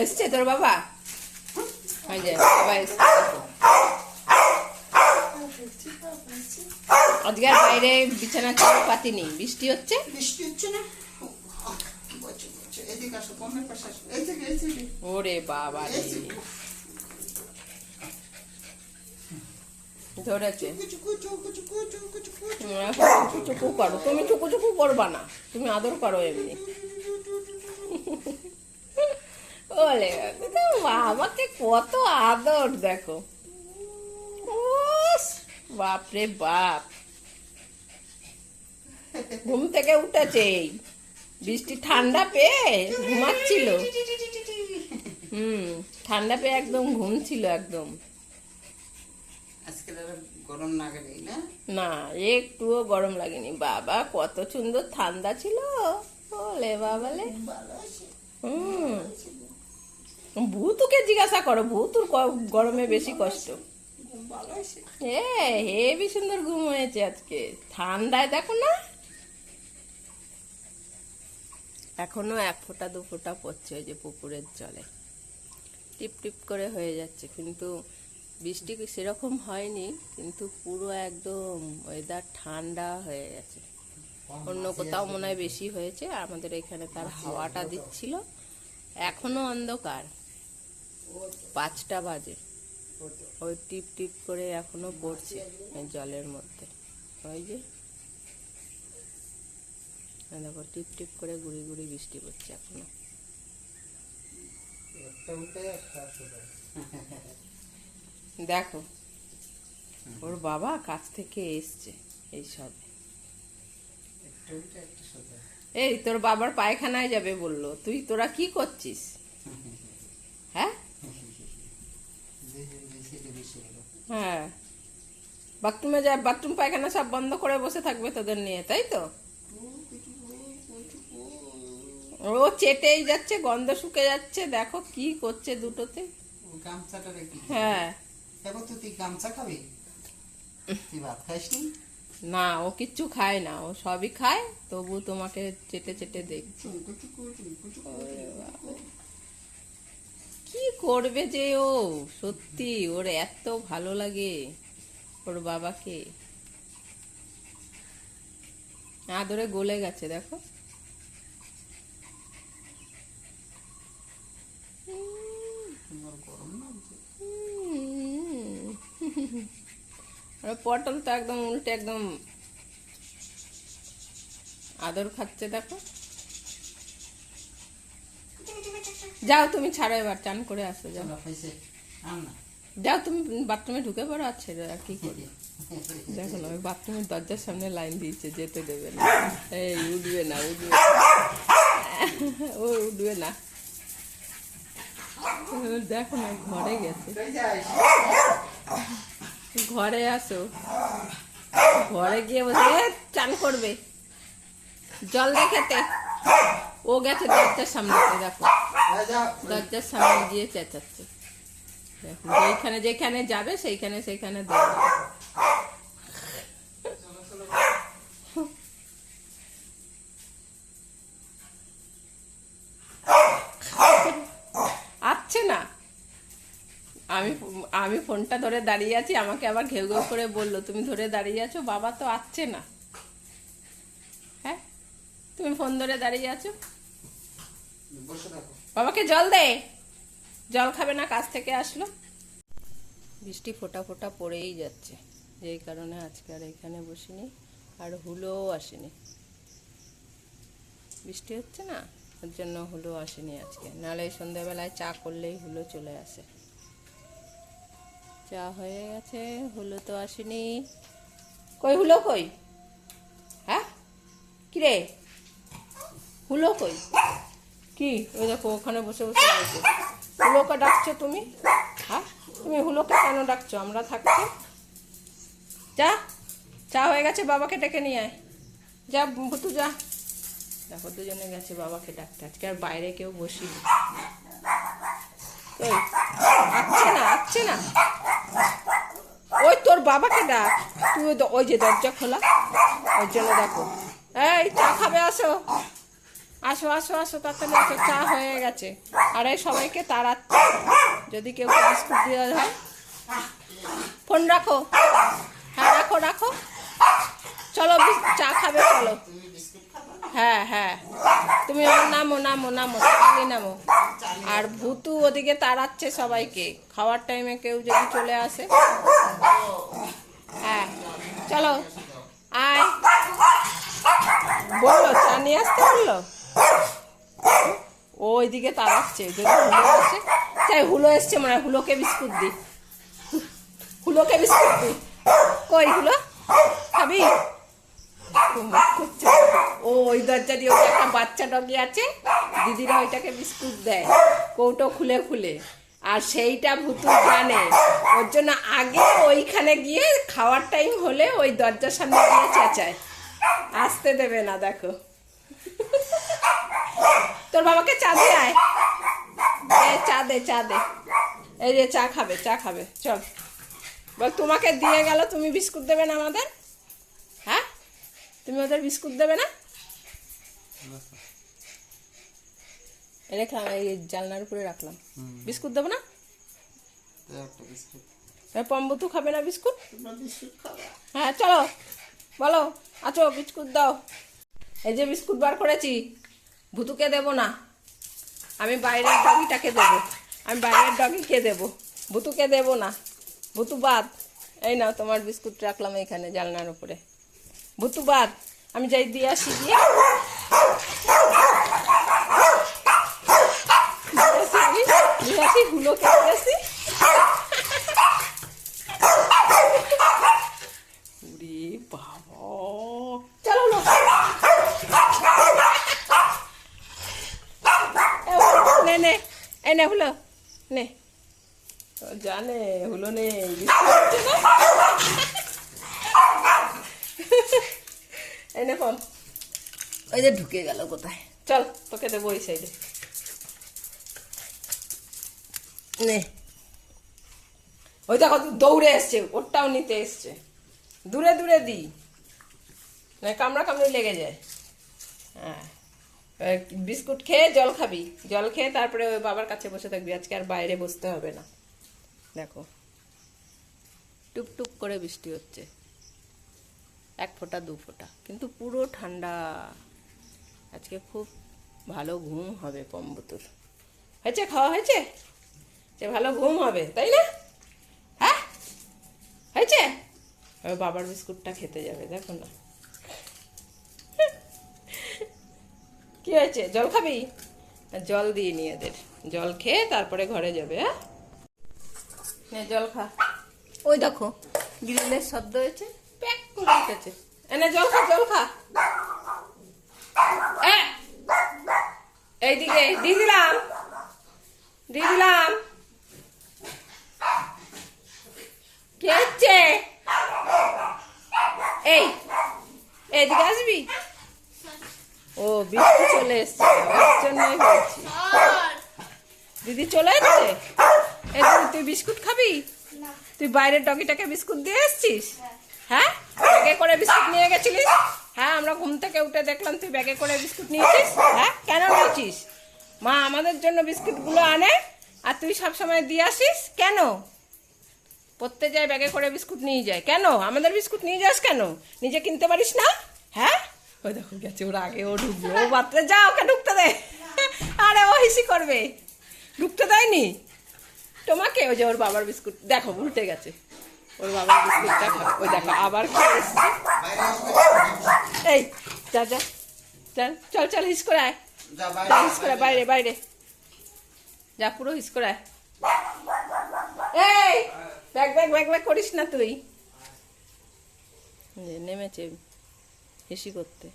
এসছে তোর বাবা? ওই যে বাবা এসছে। আজকে আর বাইরে বিছানা চাদর পাতিনি, বৃষ্টি হচ্ছে। না। ওরে বাবা রে, ধরেছে। চুকু করো তুমি, চুকু চুকু করবা না তুমি, আদর করো এমনি। ওলে বাবাকে কত আদর দেখো, বাপরে বাপ। ঘুম থেকে উঠেছে, বৃষ্টি ঠান্ডা পেয়ে ঘুমাচ্ছিল। ঠান্ডা পেয়ে একদম ঘুম ছিল একদম। আজকে গরম লাগেনি না? না, একটুও গরম লাগেনি। বাবা কত সুন্দর ঠান্ডা ছিল। ওলে বাবালে। ভূতুকে জিজ্ঞাসা করো, ভূতুর গরমে বেশি কষ্ট। হেবি সুন্দর ঘুম হয়েছে আজকে, ঠান্ডায় দেখো না। এখনো 1 ফোঁটা 2 ফোঁটা পড়ছে ওই যে পুকুরের জলে, টিপ টিপ করে হয়ে যাচ্ছে, কিন্তু বৃষ্টি সেরকম হয়নি, কিন্তু পুরো একদম ওয়েদার ঠান্ডা হয়ে গেছে। অন্য কোথাও মনে হয় বেশি হয়েছে, আমাদের এখানে তার হাওয়াটা দিচ্ছিল। এখনো অন্ধকার, 5টা বাজে, ওই টিপ টিপ করে এখনো পড়ছে জলের মধ্যে। ওই যে দেখো টিপ টিপ করে গুড়ি গুড়ি বৃষ্টি পড়ছে এখনো। দেখো ওর বাবা কাছ থেকে এসছে এই সব। এই তোর বাবার পায়খানায় যাবে বললো, তোরা কি করছিস? হ্যাঁ হ্যাঁ, বাথরুমে যা, বাথরুম পায়খানা সব বন্ধ করে বসে থাকবে তোদের নিয়ে, তাই তো? ও চেটেই যাচ্ছে, গন্ধ শুকে যাচ্ছে, দেখো কি করছে দুটোতে। হ্যাঁ তুই গামছা খাবি? তুই ভাত খাইসনি? না, ও কিচ্ছু খায় না, ও সবই খায়, তবু তোমাকে চেটে চেটে দেখছে। কি করবে যে ও, সত্যি ওর এত ভালো লাগে ওর বাবাকে। আদরে গলে গেছে দেখো। পটল তো একদম উল্টে একদম আদর খাচ্ছে দেখো। যাও তুমি ছাড়ো, এবার চান করে আসো, যাও যাও তুমি বাথরুমে ঢুকে পড়ো। আছে আর কি করি দেখো না, ওই বাথরুমের দরজার সামনে লাইন দিয়েছে, যেতে দেবে না। এই উঠবে না, উঠবে ও উঠবে না। দেখো না ঘরে গেছে, ঘরে আসো, ঘরে গিয়ে বসে চান করবে, জল দেখেতে। ও গেছে দরজার সামনে, দেখো দরজার সামনে গিয়ে চেঁচাচ্ছে। যেখানে যেখানে যাবে সেইখানে সেইখানে দেবে। আসছে না, আমি ফোনটা ধরে দাঁড়িয়ে আছি, আমাকে আবার ঘেউ ঘেউ করে বললো তুমি ধরে দাঁড়িয়ে আছো, বাবা তো আসছে না। হ্যাঁ তুমি ফোন ধরে দাঁড়িয়ে আছো, বাবাকে জল দে, জল খাবে না, কাছ থেকে আসলো। বৃষ্টি ফোঁটা ফোঁটা পড়েই যাচ্ছে, যেই কারণে আজকে আর এখানে বসিনি, আর হুলোও আসেনি। বৃষ্টি হচ্ছে না, ওর জন্য হুলো আসেনি আজকে, নাহলে সন্ধ্যাবেলায় চা করলেই হুলো চলে আসে। চা হয়ে গেছে, হুলো তো আসেনি। কই হুলো কই? হ্যাঁ কিরে হুলো কই? কি ওই দেখো ওখানে বসে বসে বলছে। হুলোকে ডাকছো তুমি? হ্যাঁ তুমি হুলোকে কেন ডাকছো? আমরা থাকছি। যা, চা হয়ে গেছে, বাবাকে ডেকে নিয়ে আয়, যা ভুতু যা। দেখো দুজনে গেছে বাবাকে ডাকতে, আজকে আর বাইরে কেউ বসিনি। আসছে না, আসছে না, ওই তোর বাবাকে ডাক, তুই ওই যে দরজা খোলা, ওই জন্য। দেখো এই চা খাবে, আসো আসো আসো আসো, তাড়াতাড়ি আসো, চা হয়ে গেছে। আর এই সবাইকে তাড়াচ্ছে, যদি কেউ বিস্কুট দেওয়া হয়। ফোন রাখো, হ্যাঁ রাখো রাখো, চলো চা খাবে চলো। তুমি বিস্কুট খাবে? হ্যাঁ হ্যাঁ, তুমি আমার নামো নামো নামো, তাড়াতাড়ি নামো। আর ভূতু ওদিকে তাড়াচ্ছে সবাইকে, খাওয়ার টাইমে কেউ যদি চলে আসে। হ্যাঁ চলো আয়, বললো চা নিয়ে আসতে বললো। ও ওইদিকে তাড়াচ্ছে, যদি হুলো আসে। চাই হুলো এসছে মনে হয়, হুলোকে বিস্কুট দি, হুলোকে বিস্কুট দি। কই হুলো, খাবি? ও ওই দরজা দিয়ে, ওই একটা বাচ্চা ডগি আছে, দিদিরা ওইটাকে বিস্কুট দেয় কৌটো খুলে খুলে। আর সেইটা ভুতু জানে, ওর জন্য আগে ওইখানে গিয়ে খাওয়ার টাইম হলে ওই দরজার সামনে গিয়ে চেঁচায়, আসতে দেবে না। দেখো, তোর বাবাকে চা দে, আয় চা দে চা দে। এই যে চা খাবে, চা খাবে, চল। বল তোমাকে দিয়ে গেল, তুমি বিস্কুট দেবে না আমাদের? হ্যাঁ, তুমি ওদের বিস্কুট দেবে না? রাখলাম, এই জানলার উপরে রাখলাম, বিস্কুট দেবো না? পম্বতু খাবে না বিস্কুট? হ্যাঁ চলো, বলো আছো, বিস্কুট দাও। এই যে বিস্কুট বার করেছি, ভুতুকে দেবো না, আমি বাইরের ডগিটাকে দেবো, আমি বাইরের ডগিকে দেবো, ভুতুকে দেবো না। ভুতু বাদ, এই নাও তোমার বিস্কুট রাখলাম এইখানে জানলার উপরে। ভুতু বাদ, আমি যাই দিয়ে আসি, দিয়ে আসি, হুলো খেতে আসি। বাবা চলো না, নে নে, এই নে হুলো নে। জানে হুলো নেই, এই নে ফোন। ওই যে ঢুকে গেল কোথায়, চল তোকে দেবো ওই সাইডে, নে। ওই দেখো দৌড়ে এসছে, ওরটাও নিতে এসছে, দূরে দূরে দি, না কামড়া কামড়ি লেগে যায়। হ্যাঁ, বিস্কুট খেয়ে জল খাবি, জল খেয়ে তারপরে ওই বাবার কাছে বসে থাকবি, আজকে আর বাইরে বসতে হবে না। দেখো টুপটুপ করে বৃষ্টি হচ্ছে, 1 ফোঁটা 2 ফোঁটা, কিন্তু পুরো ঠান্ডা। আজকে খুব ভালো ঘুম হবে পম্বতুর। হয়েছে, খাওয়া হয়েছে, যে ভালো ঘুম হবে, তাই না? হ্যাঁ হয়েছে, ওই বাবার বিস্কুটটা খেতে যাবে, দেখো না কি হয়েছে। জল খাবি? জল দিয়ে নি এদের, জল খেয়ে তারপরে ঘরে যাবে। হ্যাঁ নে জল খা। ওই দেখো গ্রিলের শব্দ হয়েছে, প্যাক করে উঠেছে। এনে জল খা, জল খা। এইদিকে দিয়ে দিলাম, দিয়ে দিলাম। কি হচ্ছে? এই এইদিকে আসবি। ও বৃষ্টি চলে এসছে, ওর জন্যই বলছি। দিদি চলে এসছে। এই দিদি তুই বিস্কুট খাবি? তুই বাইরের ডগিটাকে বিস্কুট দিয়ে এসছিস? হ্যাঁ, ব্যাগে করে বিস্কুট নিয়ে গেছিলিস? হ্যাঁ, আমরা ঘুম থেকে উঠে দেখলাম তুই ব্যাগে করে বিস্কুট নিয়েছিস। হ্যাঁ, কেন নিয়েছিস? মা আমাদের জন্য বিস্কুটগুলো আনে আর তুই সবসময় দিয়ে আসিস কেন? পড়তে যায় ব্যাগে করে বিস্কুট নিয়ে যায় কেন? আমাদের বিস্কুট নিয়ে যাস কেন? নিজে কিনতে পারিস না? হ্যাঁ, ওই দেখো গেছে, ওর আগে ও ঢুকবে, ও বাচ্চা, যা ওকে ঢুকতে দে। আরে ও হিসি করবে, ঢুকতে দেয়নি তোমাকে। ওই যে ওর বাবার বিস্কুট দেখো উল্টে গেছে, ওর বাবার বিস্কুটটা খাও। ওই দেখো আবার খেয়ে এসছে। এই যা যা, চল চল চল, হিস করে আয়, হিস করে বাইরে বাইরে যা, পুরো হিস করে আয়। এই ব্যাগ ব্যাগ ব্যাগ ব্যাগ করিস না তুই। নেমেছে হিসি করতে।